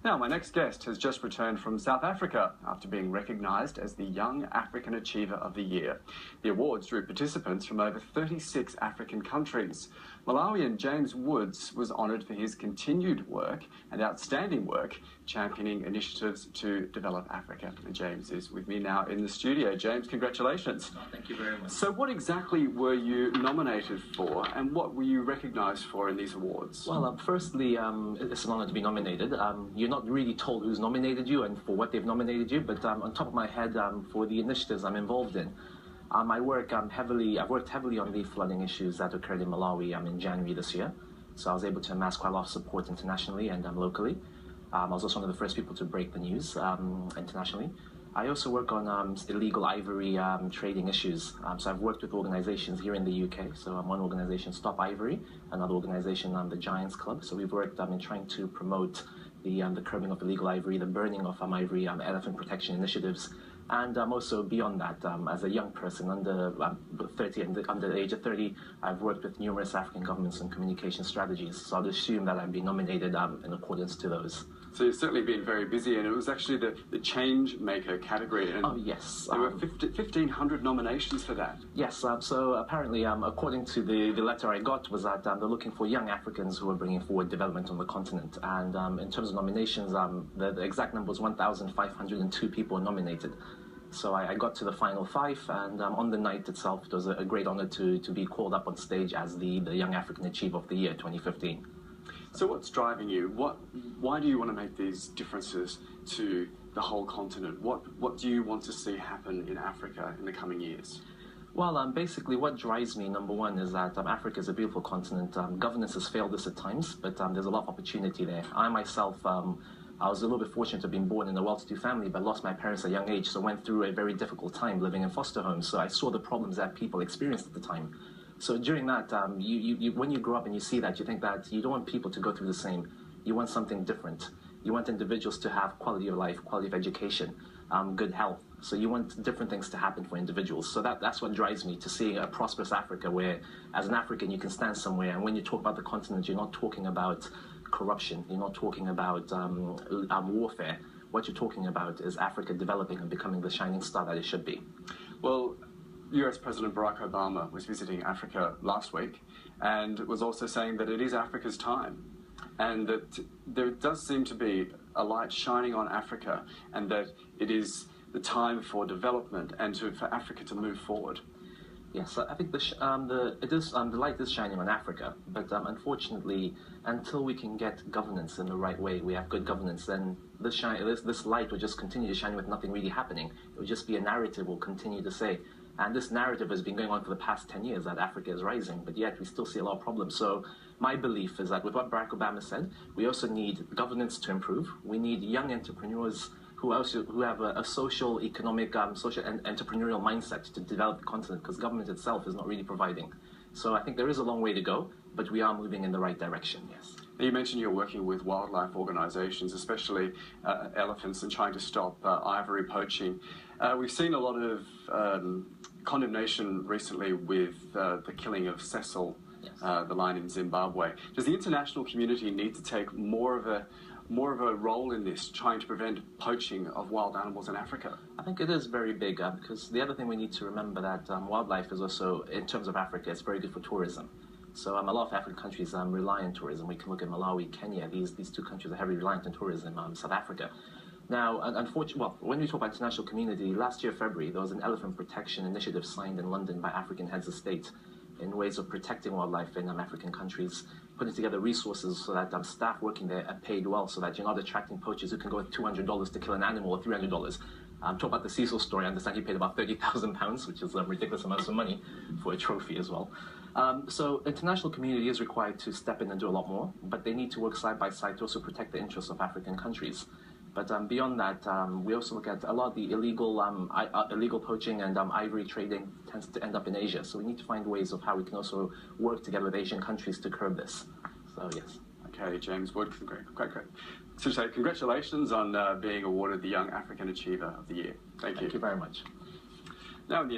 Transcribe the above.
Now, my next guest has just returned from South Africa after being recognised as the Young African Achiever of the Year. The awards drew participants from over 36 African countries. Malawian James Woods was honoured for his continued work and outstanding work championing initiatives to develop Africa. And James is with me now in the studio. James, congratulations. Oh, thank you very much. So what exactly were you nominated for, and what were you recognised for in these awards? Well, firstly, it's an honour to be nominated. You're not really told who's nominated you and for what they've nominated you, but on top of my head, for the initiatives I'm involved in, I've worked heavily on the flooding issues that occurred in Malawi in January this year. So I was able to amass quite a lot of support internationally and locally. I was also one of the first people to break the news internationally. I also work on illegal ivory trading issues. So I've worked with organizations here in the UK. So one organization, Stop Ivory, another organization, the Giants Club. So we've worked in trying to promote the curbing of illegal ivory, the burning of ivory, elephant protection initiatives. And also beyond that, as a young person under 30 and under the age of 30, I've worked with numerous African governments on communication strategies. So I'd assume that I'd be nominated in accordance to those. So you've certainly been very busy, and it was actually the change maker category. And oh, yes. There were 1,500 nominations for that. Yes, so apparently, according to the letter I got, was that they're looking for young Africans who are bringing forward development on the continent. And in terms of nominations, the exact number was 1,502 people nominated. So I got to the final 5, and on the night itself, it was a great honor to be called up on stage as the Young African Achiever of the Year 2015. So what's driving you? Why do you want to make these differences to the whole continent? What do you want to see happen in Africa in the coming years? Well, basically what drives me, number one, is that Africa is a beautiful continent. Governance has failed us at times, but there's a lot of opportunity there. I myself, I was a little bit fortunate to have been born in a well-to-do family, but lost my parents at a young age, so went through a very difficult time living in foster homes. So I saw the problems that people experienced at the time. So during that, when you grow up and you see that, you think that you don't want people to go through the same. You want something different. You want individuals to have quality of life, quality of education, good health. So you want different things to happen for individuals. So that's what drives me to see a prosperous Africa where, as an African, you can stand somewhere, and when you talk about the continent, you're not talking about corruption. You're not talking about warfare. What you're talking about is Africa developing and becoming the shining star that it should be. Well, US President Barack Obama was visiting Africa last week and was also saying that it is Africa's time, and that there does seem to be a light shining on Africa, and that it is the time for development and for Africa to move forward. Yes, I think the light is shining on Africa, but unfortunately, until we can get governance in the right way, we have good governance, then this light will just continue to shine with nothing really happening. It will just be a narrative we'll continue to say. And this narrative has been going on for the past 10 years that Africa is rising, but yet we still see a lot of problems. So my belief is that with what Barack Obama said, we also need governance to improve. We need young entrepreneurs who have a social, economic, social and entrepreneurial mindset to develop the continent, because government itself is not really providing. So I think there is a long way to go, but we are moving in the right direction, yes. You mentioned you're working with wildlife organisations, especially elephants, and trying to stop ivory poaching. We've seen a lot of condemnation recently with the killing of Cecil, yes, the lion in Zimbabwe. Does the international community need to take more of a role in this, trying to prevent poaching of wild animals in Africa? I think it is very big, because the other thing we need to remember that wildlife is also, in terms of Africa, it's very good for tourism. So a lot of African countries rely on tourism. We can look at Malawi, Kenya. These two countries are heavily reliant on tourism. South Africa. Now, unfortunately, well, when we talk about international community, last year, February, there was an elephant protection initiative signed in London by African heads of state in ways of protecting wildlife in African countries, putting together resources so that staff working there are paid well, so that you're not attracting poachers who can go with $200 to kill an animal, or $300. Talk about the Cecil story. I understand he paid about £30,000, which is a ridiculous amount of money for a trophy as well. So international community is required to step in and do a lot more, but they need to work side by side to also protect the interests of African countries. But beyond that, we also look at a lot of the illegal poaching and ivory trading tends to end up in Asia. So we need to find ways of how we can also work together with Asian countries to curb this. So yes. Okay, James Wood, great. So say congratulations on being awarded the Young African Achiever of the Year. Thank you. Thank you very much. Now in the